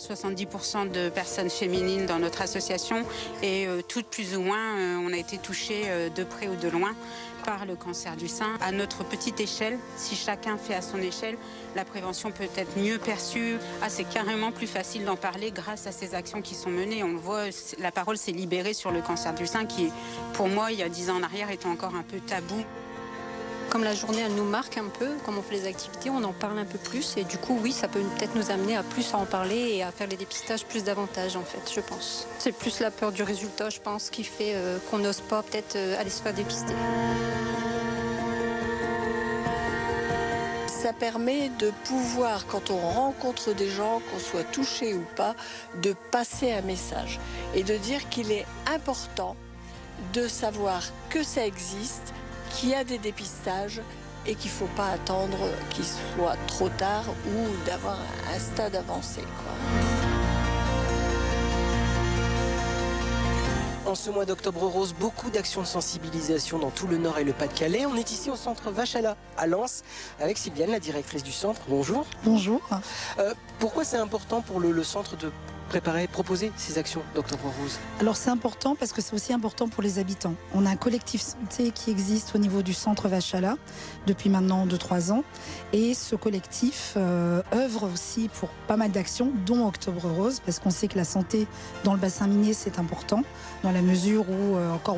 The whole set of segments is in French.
70% de personnes féminines dans notre association et toutes plus ou moins, on a été touchées de près ou de loin par le cancer du sein. À notre petite échelle, si chacun fait à son échelle, la prévention peut être mieux perçue. C'est carrément plus facile d'en parler grâce à ces actions qui sont menées. On le voit, la parole s'est libérée sur le cancer du sein qui, pour moi, il y a 10 ans en arrière, était encore un peu tabou. Comme la journée, elle nous marque un peu, comme on fait les activités, on en parle un peu plus. Et du coup, oui, ça peut peut-être nous amener à plus en parler et à faire les dépistages plus davantage, en fait, je pense. C'est plus la peur du résultat, je pense, qui fait qu'on n'ose pas peut-être aller se faire dépister. Ça permet de pouvoir, quand on rencontre des gens, qu'on soit touché ou pas, de passer un message et de dire qu'il est important de savoir que ça existe, qu'il y a des dépistages et qu'il ne faut pas attendre qu'il soit trop tard ou d'avoir un stade avancé, quoi. En ce mois d'Octobre Rose, beaucoup d'actions de sensibilisation dans tout le Nord et le Pas-de-Calais. On est ici au centre Vachala, à Lens, avec Sylviane, la directrice du centre. Bonjour. Bonjour. Pourquoi c'est important pour le centre de proposer ces actions d'Octobre Rose? Alors c'est important parce que c'est aussi important pour les habitants. On a un collectif santé qui existe au niveau du centre Vachala depuis maintenant 2-3 ans. Et ce collectif œuvre aussi pour pas mal d'actions, dont Octobre Rose, parce qu'on sait que la santé dans le bassin minier, c'est important, dans la mesure où encore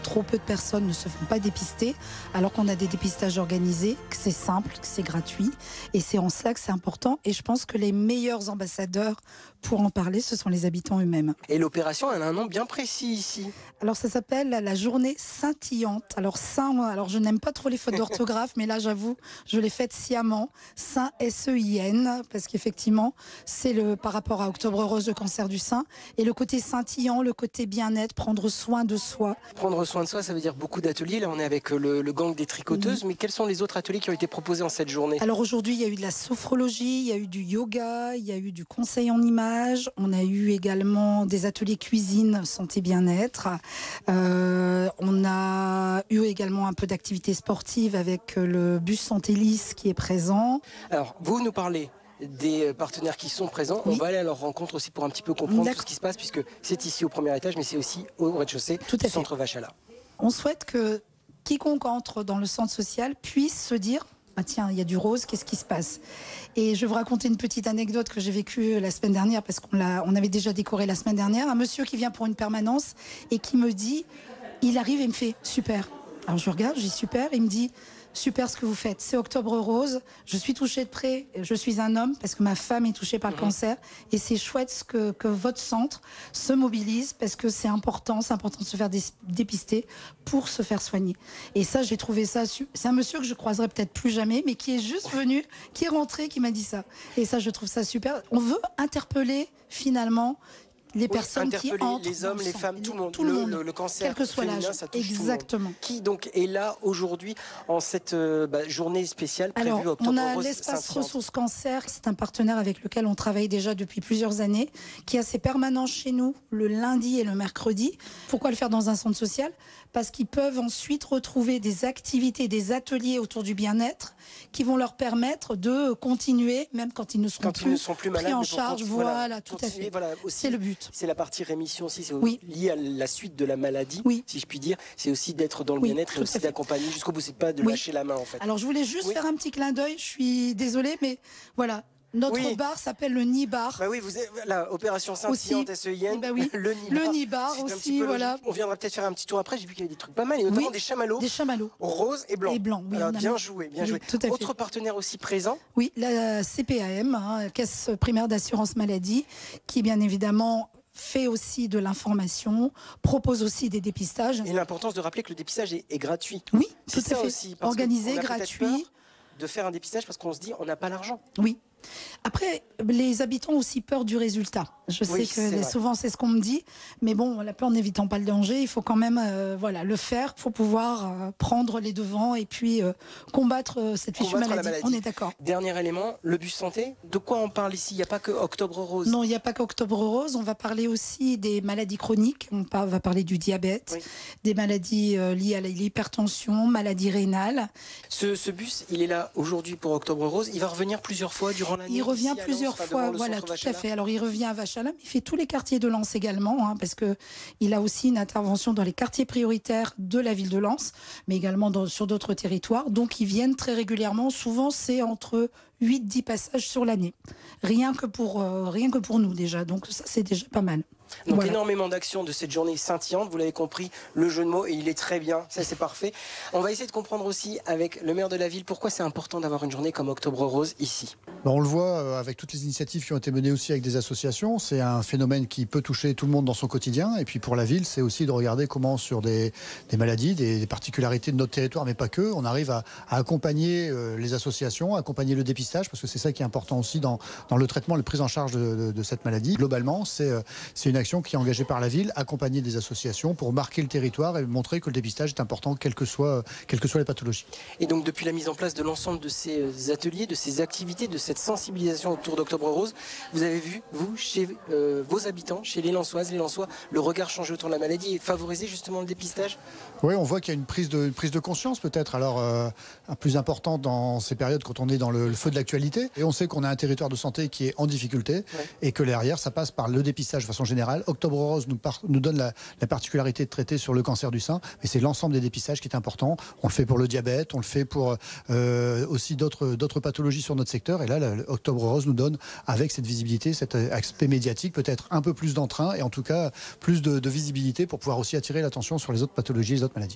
trop peu de personnes ne se font pas dépister, alors qu'on a des dépistages organisés, que c'est simple, que c'est gratuit. Et c'est en cela que c'est important. Et je pense que les meilleurs ambassadeurs pour en parler, ce sont les habitants eux-mêmes. Et l'opération, elle a un nom bien précis ici. Alors ça s'appelle la journée scintillante. Alors je n'aime pas trop les fautes d'orthographe, mais là j'avoue, je l'ai faite sciemment. Saint S-E-I-N, parce qu'effectivement, c'est par rapport à Octobre Rose, le cancer du sein. Et le côté scintillant, le côté bien-être, prendre soin de soi. Prendre soin de soi, ça veut dire beaucoup d'ateliers. Là, on est avec le gang des tricoteuses. Oui. Mais quels sont les autres ateliers qui ont été proposés en cette journée? Alors aujourd'hui, il y a eu de la sophrologie, il y a eu du yoga, il y a eu du conseil en images. On a eu également des ateliers cuisine, santé, bien-être. On a eu également un peu d'activité sportive avec le bus Santé Lys qui est présent. Alors, vous nous parlez des partenaires qui sont présents. Oui. On va aller à leur rencontre aussi pour un petit peu comprendre tout ce qui se passe, puisque c'est ici au premier étage, mais c'est aussi au rez-de-chaussée du centre Vachala. On souhaite que quiconque entre dans le centre social puisse se dire: ah tiens, il y a du rose, qu'est-ce qui se passe? Et je vais vous raconter une petite anecdote que j'ai vécue la semaine dernière, parce qu'on avait déjà décoré la semaine dernière. Un monsieur qui vient pour une permanence et qui me dit, il arrive et me fait: super. Alors je regarde, je dis super, et il me dit: super ce que vous faites, c'est Octobre Rose, je suis touchée de près, je suis un homme parce que ma femme est touchée par le cancer, et c'est chouette que votre centre se mobilise parce que c'est important de se faire dépister pour se faire soigner. Et ça, j'ai trouvé ça, c'est un monsieur que je croiserai peut-être plus jamais, mais qui est juste venu, qui est rentré, qui m'a dit ça. Et ça, je trouve ça super. On veut interpeller finalement les personnes qui entrent, les hommes, les femmes, tout le monde. Le cancer, quel que soit l'âge, ça touche exactement. Tout le monde. Qui donc est là aujourd'hui en cette journée spéciale prévue Octobre Rose? On a l'espace ressources cancer, c'est un partenaire avec lequel on travaille déjà depuis plusieurs années, qui a ses permanences chez nous le lundi et le mercredi. Pourquoi le faire dans un centre social? Parce qu'ils peuvent ensuite retrouver des activités, des ateliers autour du bien-être qui vont leur permettre de continuer, même quand ils ne seront plus malades, pris en charge. Voilà, tout à fait. Voilà, c'est le but. C'est la partie rémission aussi, c'est oui. lié à la suite de la maladie, si je puis dire. C'est aussi d'être dans le bien-être et aussi d'accompagner jusqu'au bout. C'est pas de lâcher la main en fait. Alors je voulais juste faire un petit clin d'œil. Je suis désolée, mais voilà. Notre bar s'appelle le Nibar. Bah oui, vous avez la opération scintillante SEIN. Bah oui. Le Nibar aussi, voilà. On viendra peut-être faire un petit tour après. J'ai vu qu'il y avait des trucs pas mal, et notamment des chamallows. Des chamallows. Rose et blanc. Oui, alors, bien joué, bien joué. Tout à fait. Autre partenaire aussi présent? Oui, la CPAM, Caisse primaire d'assurance maladie, qui bien évidemment fait aussi de l'information, propose aussi des dépistages. Et l'importance de rappeler que le dépistage est gratuit. Oui, tout à fait. Aussi, organisé, gratuit. De faire un dépistage parce qu'on se dit on n'a pas l'argent. Oui. Après, les habitants ont aussi peur du résultat. Je sais que souvent c'est ce qu'on me dit, mais bon, la peur n'évitant pas le danger, il faut quand même le faire pour pouvoir prendre les devants et puis combattre cette fichue maladie. On est d'accord. Dernier élément, le bus santé. De quoi on parle ici? Il n'y a pas que Octobre Rose. Non, il n'y a pas qu'Octobre Rose. On va parler aussi des maladies chroniques. On va parler du diabète, des maladies liées à l'hypertension, maladies rénales. Ce bus, il est là aujourd'hui pour Octobre Rose. Il va revenir plusieurs fois durant durant l'année. Il revient ici à plusieurs Lens, fois, devant le voilà, centre tout à Vachala. fait. Alors il revient à Vachala, mais il fait tous les quartiers de Lens également, hein, parce que il a aussi une intervention dans les quartiers prioritaires de la ville de Lens, mais également sur d'autres territoires. Donc ils viennent très régulièrement. Souvent c'est entre 8-10 passages sur l'année. Rien que pour nous déjà. Donc ça c'est déjà pas mal. Donc Voilà. énormément d'actions de cette journée scintillante, vous l'avez compris, le jeu de mots, et il est très bien, ça c'est parfait. On va essayer de comprendre aussi avec le maire de la ville pourquoi c'est important d'avoir une journée comme Octobre Rose ici. On le voit avec toutes les initiatives qui ont été menées aussi avec des associations, c'est un phénomène qui peut toucher tout le monde dans son quotidien, et puis pour la ville c'est aussi de regarder comment sur des maladies, des particularités de notre territoire, mais pas que, on arrive à accompagner les associations, accompagner le dépistage, parce que c'est ça qui est important aussi dans le traitement, la prise en charge de cette maladie. Globalement, c'est une action qui est engagée par la ville, accompagner des associations pour marquer le territoire et montrer que le dépistage est important, quelles que soient les pathologies. Et donc depuis la mise en place de l'ensemble de ces ateliers, de ces activités, de cette sensibilisation autour d'Octobre Rose, vous avez vu, vous, chez vos habitants, chez les Lensoises, les Lensois, le regard changer autour de la maladie et favoriser justement le dépistage? Oui, on voit qu'il y a une prise de conscience peut-être, alors plus importante dans ces périodes quand on est dans le feu de l'actualité. Et on sait qu'on a un territoire de santé qui est en difficulté, et que derrière, ça passe par le dépistage de façon générale. Octobre Rose nous donne la particularité de traiter sur le cancer du sein, mais c'est l'ensemble des dépistages qui est important. On le fait pour le diabète, on le fait pour aussi d'autres pathologies sur notre secteur. Et là, Octobre Rose nous donne, avec cette visibilité, cet aspect médiatique, peut-être un peu plus d'entrain et en tout cas plus de visibilité pour pouvoir aussi attirer l'attention sur les autres pathologies et les autres maladies.